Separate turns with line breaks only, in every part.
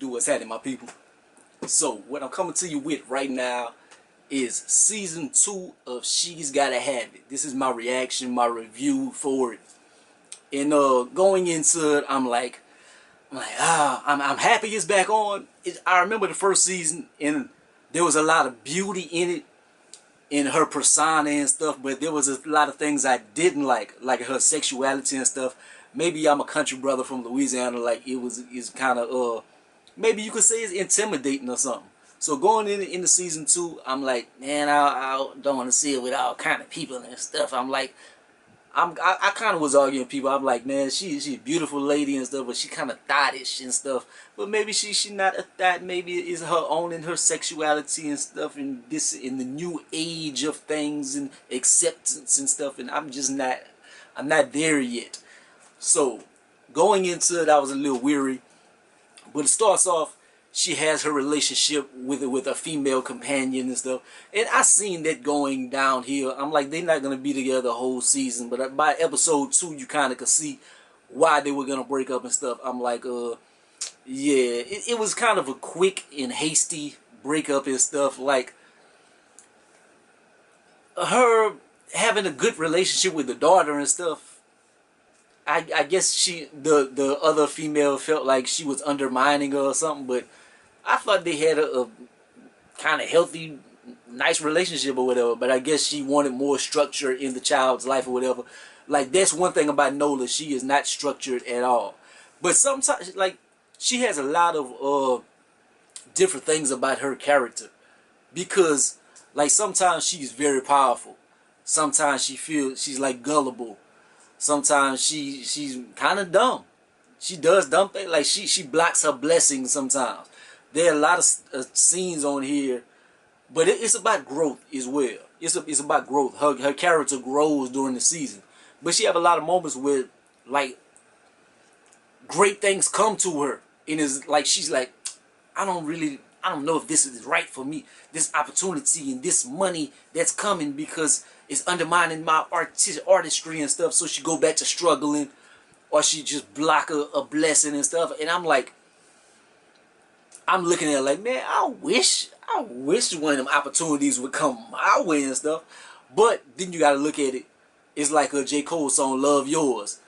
Do what's happening, my people. So what I'm coming to you with right now is season 2 of She's Gotta Have It. This is my reaction, my review for it. And going into it, I'm happy it's back on. I remember the first season, and there was a lot of beauty in it, in her persona and stuff, but there was a lot of things I didn't like her sexuality and stuff. Maybe I'm a country brother from Louisiana, like it's kind of maybe you could say it's intimidating or something. So going into season 2, I'm like, man, I don't want to see it with all kind of people and stuff. I'm like, I kind of was arguing with people. I'm like, man, she's a beautiful lady and stuff, but she kind of thottish and stuff. But maybe she not a thot. Maybe it's her owning her sexuality and stuff, in the new age of things and acceptance and stuff. And I'm not there yet. So going into it, I was a little weary. But it starts off, she has her relationship with a female companion and stuff. And I seen that going downhill. I'm like, they're not going to be together the whole season. But by episode 2, you kind of could see why they were going to break up and stuff. I'm like, yeah, it was kind of a quick and hasty breakup and stuff. Like, her having a good relationship with the daughter and stuff. I guess the other female felt like she was undermining her or something, but I thought they had a kind of healthy, nice relationship or whatever. But I guess she wanted more structure in the child's life or whatever. Like, that's one thing about Nola, she is not structured at all. But sometimes, like, she has a lot of different things about her character, because like sometimes she's very powerful, sometimes she's like gullible. Sometimes she's kind of dumb. She does dumb things. Like she blocks her blessings sometimes. There are a lot of scenes on here, but it's about growth as well. It's about growth. Her character grows during the season, but she have a lot of moments where like great things come to her, and it's like she's like, I don't know if this is right for me. This opportunity and this money that's coming, because it's undermining my artistry and stuff. So she go back to struggling, or she just block a blessing and stuff. And I'm like, I'm looking at it like, man, I wish one of them opportunities would come my way and stuff. But then you gotta look at it. It's like a J. Cole song, "Love Yours."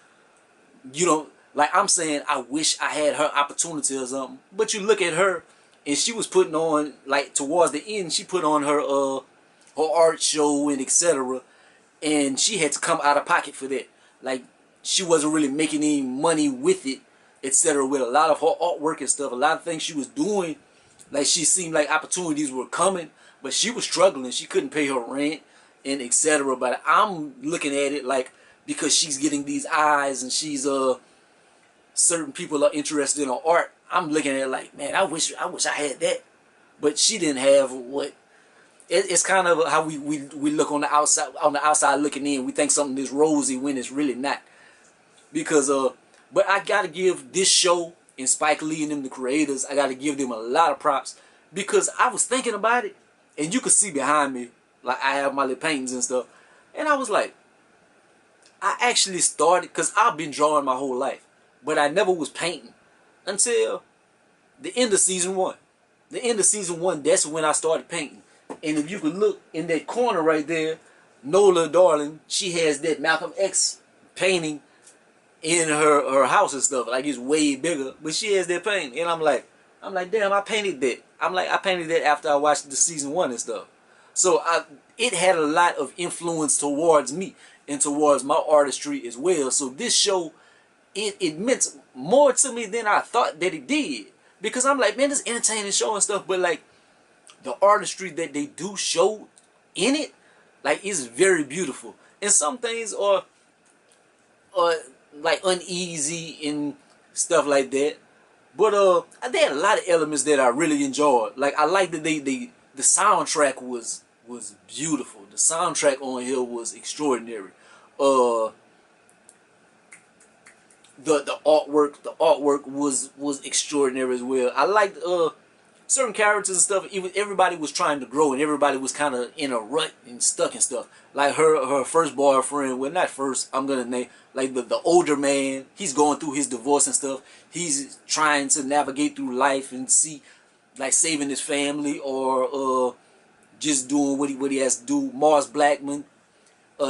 You don't, like, I'm saying I wish I had her opportunity or something. But you look at her, and she was putting on, like, towards the end, she put on her art show and etc. And she had to come out of pocket for that. Like, she wasn't really making any money with it, etc. With a lot of her artwork and stuff, a lot of things she was doing, like, she seemed like opportunities were coming, but she was struggling. She couldn't pay her rent and etc. But I'm looking at it like, because she's getting these eyes and she's certain people are interested in her art, I'm looking at it like, man, I wish I had that. But she didn't have what. It's kind of how we look on the outside looking in. We think something is rosy when it's really not. Because but I gotta give this show and Spike Lee and them, the creators, I gotta give them a lot of props, because I was thinking about it, and you could see behind me, like, I have my little paintings and stuff, and I was like, I actually started, because I've been drawing my whole life, but I never was painting until the end of season 1. The end of season 1, that's when I started painting. And if you could look in that corner right there, Nola Darling, she has that Malcolm X painting in her house and stuff. Like, it's way bigger, but she has that painting. And I'm like, damn, I painted that. I painted that after I watched the season 1 and stuff. So it had a lot of influence towards me and towards my artistry as well. So this show, it meant more to me than I thought that it did. Because I'm like, man, this entertaining show and stuff, but like, the artistry that they do show in it, like, is very beautiful. And some things are like uneasy and stuff like that. But there had a lot of elements that I really enjoyed. Like, I like that the soundtrack was beautiful. The soundtrack on here was extraordinary. The artwork was extraordinary as well. I liked certain characters and stuff, everybody was trying to grow and everybody was kind of in a rut and stuck and stuff. Like her first boyfriend, well not first, I'm gonna name like the older man. He's going through his divorce and stuff. He's trying to navigate through life and see like saving his family or just doing what he has to do. Mars Blackman,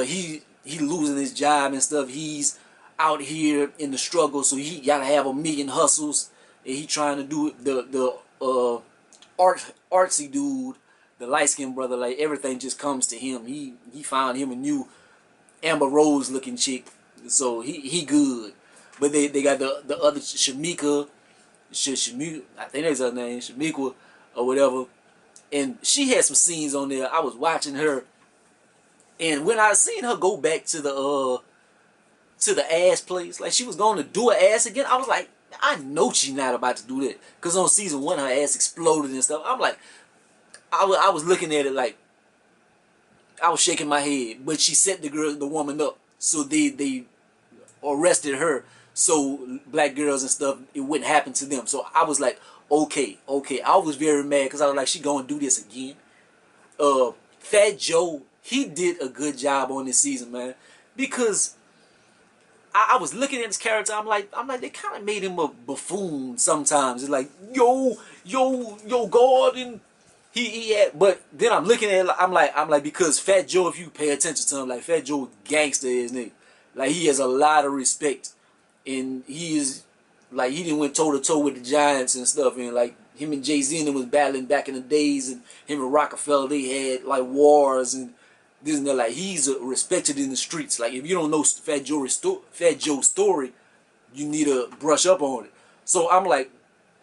he losing his job and stuff. He's out here in the struggle, so he gotta have a million hustles. And he trying to do the artsy dude, the light skinned brother. Like everything just comes to him. He found him a new Amber Rose looking chick, so he good. But they got the other Shamika, I think that's her name, Shamika or whatever. And she had some scenes on there. I was watching her, and when I seen her go back to the ass place, like she was going to do her ass again, I was like, I know she's not about to do that. Because on season 1, her ass exploded and stuff. I'm like, I was looking at it like, I was shaking my head. But she set the woman up. So they arrested her. So black girls and stuff, it wouldn't happen to them. So I was like, okay. I was very mad because I was like, she going to do this again. Fat Joe, he did a good job on this season, man. Because I was looking at his character. I'm like, they kind of made him a buffoon sometimes. It's like, yo, God, and he had. But then I'm looking at it. I'm like, because Fat Joe, if you pay attention to him, like Fat Joe, gangster is nigga. Like he has a lot of respect, and he is like he didn't went toe to toe with the Giants and stuff, and like him and Jay-Z was battling back in the days, and him and Rockefeller, they had like wars and this and that. Like he's respected in the streets. Like if you don't know Fat Joe's story, you need to brush up on it. So I'm like,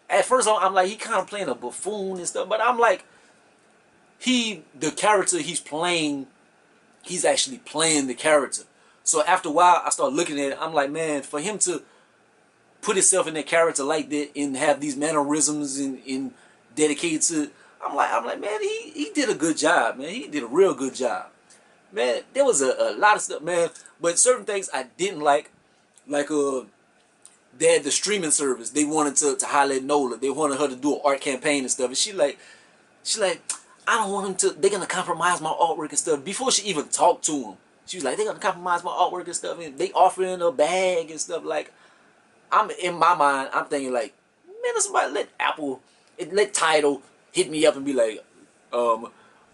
at first I'm like, he kind of playing a buffoon and stuff, but I'm like, the character he's playing, he's actually playing the character. So after a while, I start looking at it. I'm like, man, for him to put himself in that character like that and have these mannerisms and dedicated to, I'm like, man, he did a good job, man. He did a real good job. Man, there was a lot of stuff, man. But certain things I didn't like they had the streaming service. They wanted to highlight Nola. They wanted her to do an art campaign and stuff. And she like, I don't want them to, they're going to compromise my artwork and stuff. Before she even talked to him, she was like, they're going to compromise my artwork and stuff. And they offering a bag and stuff. Like, I'm in my mind, I'm thinking like, man, somebody let Tidal hit me up and be like,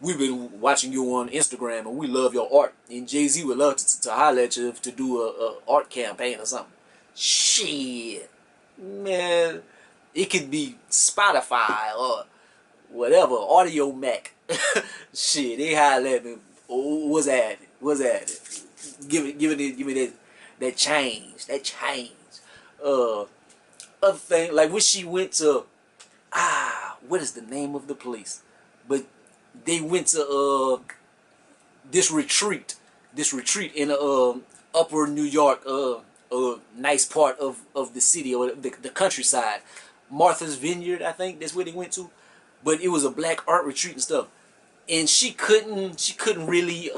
we've been watching you on Instagram and we love your art. And Jay-Z would love to highlight at you to do a art campaign or something. Shit. Man, it could be Spotify or whatever, Audio Mac. Shit, they highlight me. Oh, what's at it? Give me that change. Other thing, like when she went to, what is the name of the place? But they went to this retreat in upper New York, a nice part of the city or the countryside. Martha's Vineyard, I think that's where they went to. But it was a black art retreat and stuff. And she couldn't really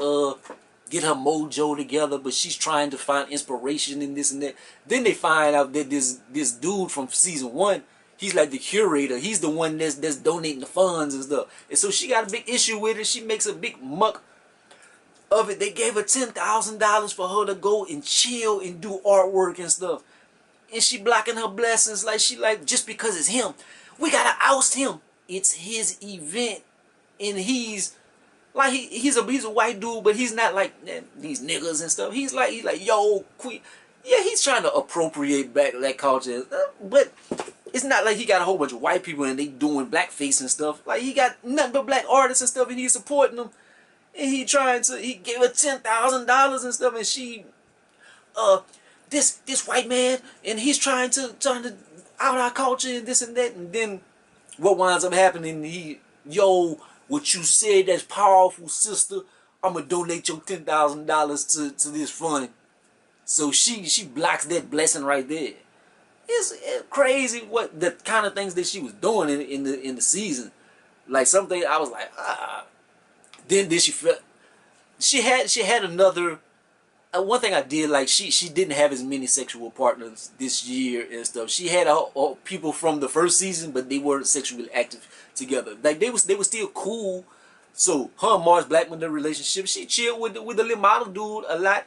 get her mojo together, but she's trying to find inspiration in this and that. Then they find out that this dude from season 1, he's like the curator. He's the one that's donating the funds and stuff. And so she got a big issue with it. She makes a big muck of it. They gave her $10,000 for her to go and chill and do artwork and stuff. And she blocking her blessings. Like she like, just because it's him, we gotta oust him. It's his event. And he's like he's a white dude, but he's not like these niggas and stuff. He's like yo, queen. Yeah, he's trying to appropriate back that culture, but it's not like he got a whole bunch of white people and they doing blackface and stuff. Like he got nothing but black artists and stuff, and he's supporting them. And he gave her $10,000 and stuff, and she, this white man, and he's trying to out our culture and this and that, and then what winds up happening? Yo, what you said, that's powerful, sister. I'm gonna donate your $10,000 to this fund. So she blocks that blessing right there. It's crazy what the kind of things that she was doing in the season. Like something I was like, Then she had another. One thing I did like, she didn't have as many sexual partners this year and stuff. She had people from the first season, but they weren't sexually active together. Like they was still cool. So her and Mars Blackman, the relationship, she chilled with the little model dude a lot.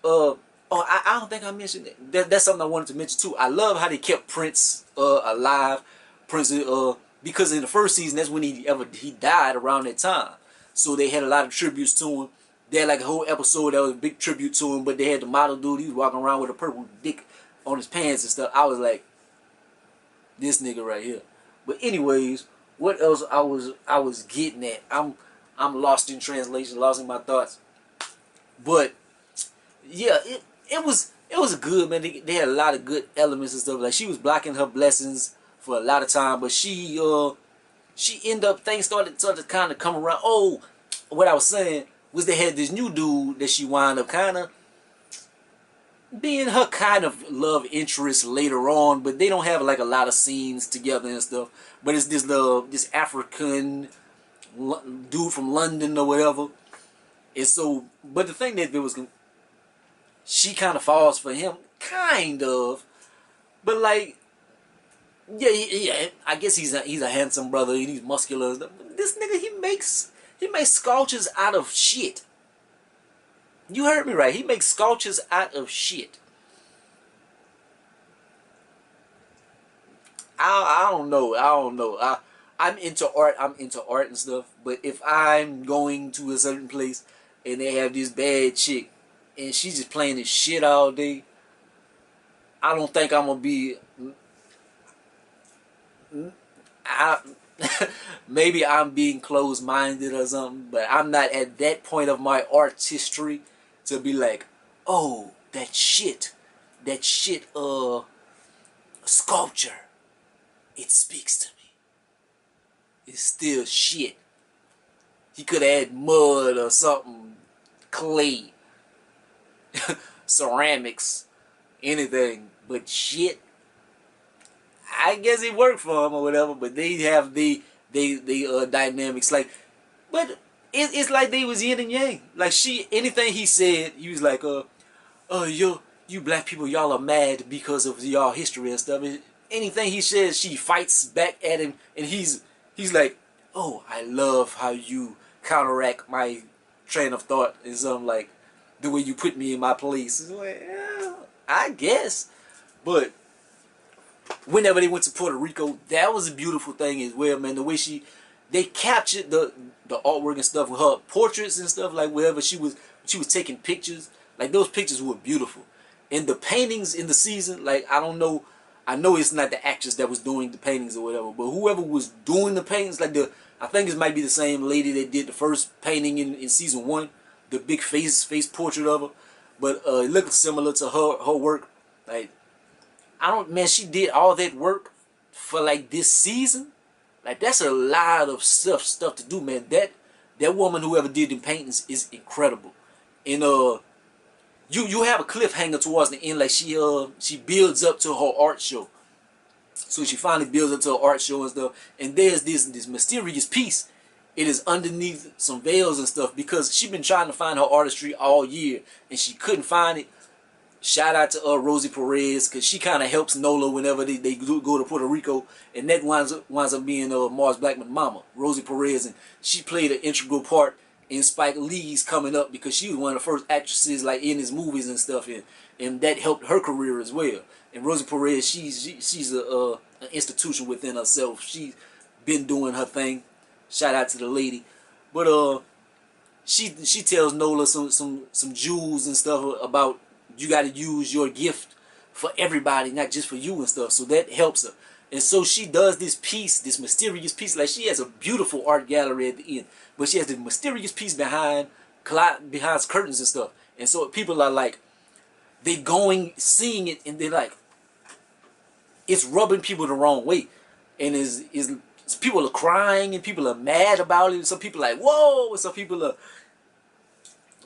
I don't think I mentioned that. That's something I wanted to mention too. I love how they kept Prince alive. Prince because in the first season that's when he died around that time. So they had a lot of tributes to him. They had like a whole episode that was a big tribute to him, but they had the model dude, he was walking around with a purple dick on his pants and stuff. I was like, this nigga right here. But anyways, what else I was getting at? I'm lost in translation, lost in my thoughts. But yeah, it was good, man. They had a lot of good elements and stuff. Like she was blocking her blessings for a lot of time, but she ended up, things started to kind of come around. Oh, what I was saying was they had this new dude that she wound up kind of being her kind of love interest later on, but they don't have like a lot of scenes together and stuff. But it's this African dude from London or whatever. And so, but the thing that there was, she kind of falls for him, kind of, but like, yeah. I guess he's a handsome brother and he's muscular. This nigga, he makes sculptures out of shit. You heard me right. He makes sculptures out of shit. I don't know. I'm into art. I'm into art and stuff. But if I'm going to a certain place and they have this bad chick and she's just playing this shit all day, I don't think I'm gonna be. Maybe I'm being closed-minded or something, but I'm not at that point of my artistry to be like, oh, that shit, sculpture, it speaks to me. It's still shit. He could add mud or something, clay, ceramics, anything, but shit. I guess it worked for him or whatever, but they have the dynamics, like, but it's like they was yin and yang. Like anything he said, he was like, you black people, y'all are mad because of y'all history and stuff. Anything he says, she fights back at him, and he's like, oh, I love how you counteract my train of thought and something, like the way you put me in my place. It's like, yeah, I guess, but. Whenever they went to Puerto Rico, that was a beautiful thing as well, man. The way they captured the artwork and stuff with her portraits and stuff, like wherever she was taking pictures, like those pictures were beautiful. And the paintings in the season, like I know it's not the actress that was doing the paintings or whatever, but whoever was doing the paintings, like I think it might be the same lady that did the first painting in season 1, the big face portrait of her, but it looked similar to her work, like. Man, she did all that work for like this season. Like that's a lot of stuff to do, man. That woman, whoever did the paintings, is incredible. And you have a cliffhanger towards the end, like she builds up to her art show. So she finally builds up to her art show and stuff. And there's this mysterious piece. It is underneath some veils and stuff because she's been trying to find her artistry all year and she couldn't find it. Shout out to Rosie Perez, because she kind of helps Nola whenever they go to Puerto Rico, and that winds up being Mars Blackman's mama, Rosie Perez, and she played an integral part in Spike Lee's coming up because she was one of the first actresses like in his movies and stuff, and that helped her career as well. And Rosie Perez, she's an institution within herself. She's been doing her thing. Shout out to the lady, but she tells Nola some jewels and stuff about. You got to use your gift for everybody, not just for you and stuff. So that helps her. And so she does this piece, this mysterious piece. Like she has a beautiful art gallery at the end. But she has this mysterious piece behind curtains and stuff. And so people are like, seeing it, and they're like, it's rubbing people the wrong way. And people are crying and people are mad about it. And some people are like, whoa. And some people are...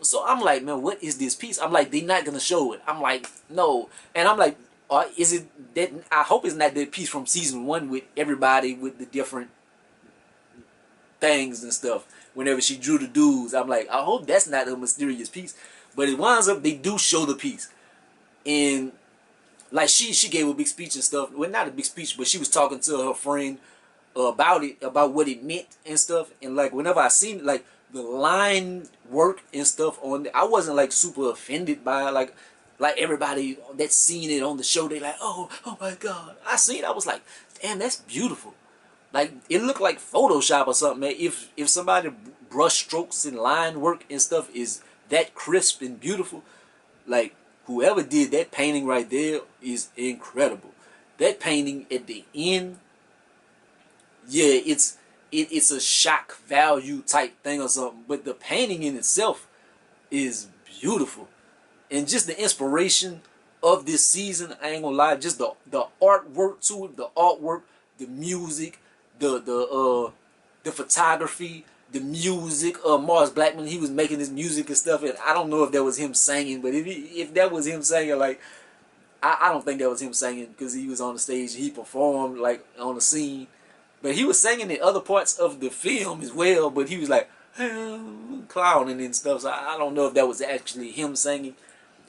So I'm like, man, what is this piece? I'm like, they're not going to show it. I'm like, no. And I'm like, is it that? I hope it's not that piece from season 1 with everybody with the different things and stuff. Whenever she drew the dudes, I'm like, I hope that's not a mysterious piece. But it winds up, they do show the piece. And like she gave a big speech and stuff. Well, not a big speech, but she was talking to her friend about it, about what it meant and stuff. And like whenever I seen it, like the line work and stuff on it, I wasn't like super offended by it. Like everybody that's seen it on the show, they like, oh my god. I seen it, I was like, damn, that's beautiful. Like it looked like Photoshop or something, man. If somebody brush strokes and line work and stuff is that crisp and beautiful, like whoever did that painting right there is incredible. That painting at the end, yeah, it's a shock value type thing or something. But the painting in itself is beautiful, and just the inspiration of this season, I ain't gonna lie, just the artwork to it, the artwork, the music, the photography, the music. Mars Blackman, he was making his music and stuff, and I don't know if that was him singing, but if that was him singing, like I don't think that was him singing because he was on the stage, he performed like on the scene, but he was singing in other parts of the film as well. But he was like clowning and stuff, so I don't know if that was actually him singing.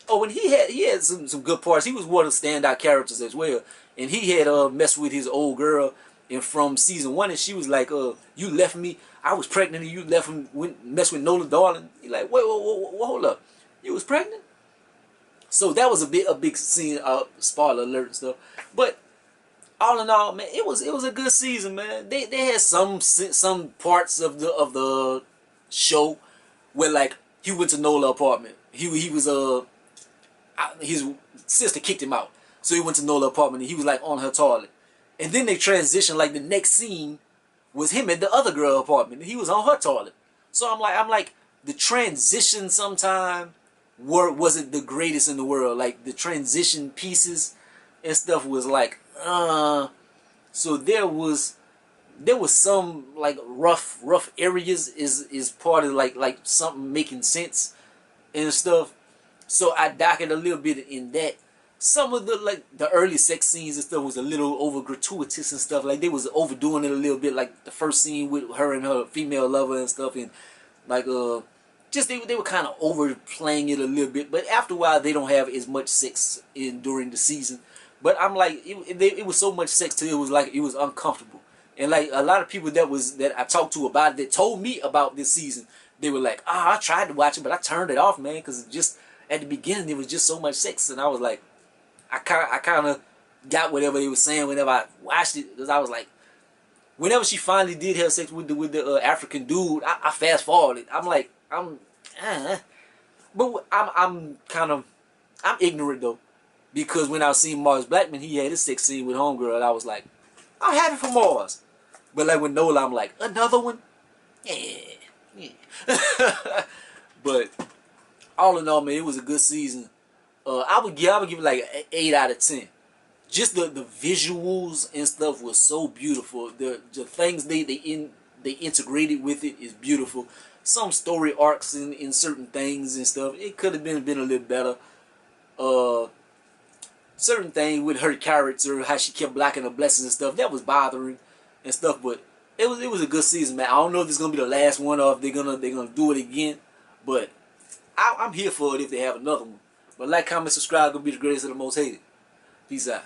Oh, and he had some good parts. He was one of the standout characters as well, and he had messed with his old girl. And from season 1, and she was like, you left me. I was pregnant, and you left him, mess with Nola Darling. He like, wait, hold up, you was pregnant? So that was a big scene. Spoiler alert and stuff. But all in all, man, it was a good season, man. They had some parts of the show where like he went to Nola apartment. He was his sister kicked him out, so he went to Nola apartment and he was like on her toilet. And then they transitioned, like the next scene was him at the other girl apartment and he was on her toilet. So I'm like the transition sometime wasn't the greatest in the world. Like the transition pieces and stuff was like so there was some like rough areas is part of like something making sense and stuff. So I docked a little bit in that. Some of the early sex scenes and stuff was a little over gratuitous and stuff. Like they was overdoing it a little bit. Like the first scene with her and her female lover and stuff, and like just they were kind of overplaying it a little bit. But after a while, they don't have as much sex during the season. But I'm like, it was so much sex till it was like it was uncomfortable. And like a lot of people that I talked to about it, that told me about this season, they were like, I tried to watch it, but I turned it off, man, because just at the beginning it was just so much sex, and I was like. I kind of got whatever they were saying whenever I watched it, because I was like, whenever she finally did have sex with the African dude, I fast forwarded. I'm like, but I'm ignorant though, because when I was seeing Mars Blackman, he had his sex scene with homegirl, and I was like, I'm happy for Mars. But like with Nola, I'm like, another one, yeah. But all in all, man, it was a good season. I would give it like an 8 out of 10. Just the visuals and stuff was so beautiful. The things they integrated with it is beautiful. Some story arcs in certain things and stuff, it could have been a little better. Certain things with her character, how she kept blocking her blessings and stuff, that was bothering and stuff. But it was a good season, man. I don't know if it's gonna be the last one or if they're gonna do it again. But I'm here for it if they have another one. But like, comment, subscribe, gonna be the greatest and the most hated. Peace out.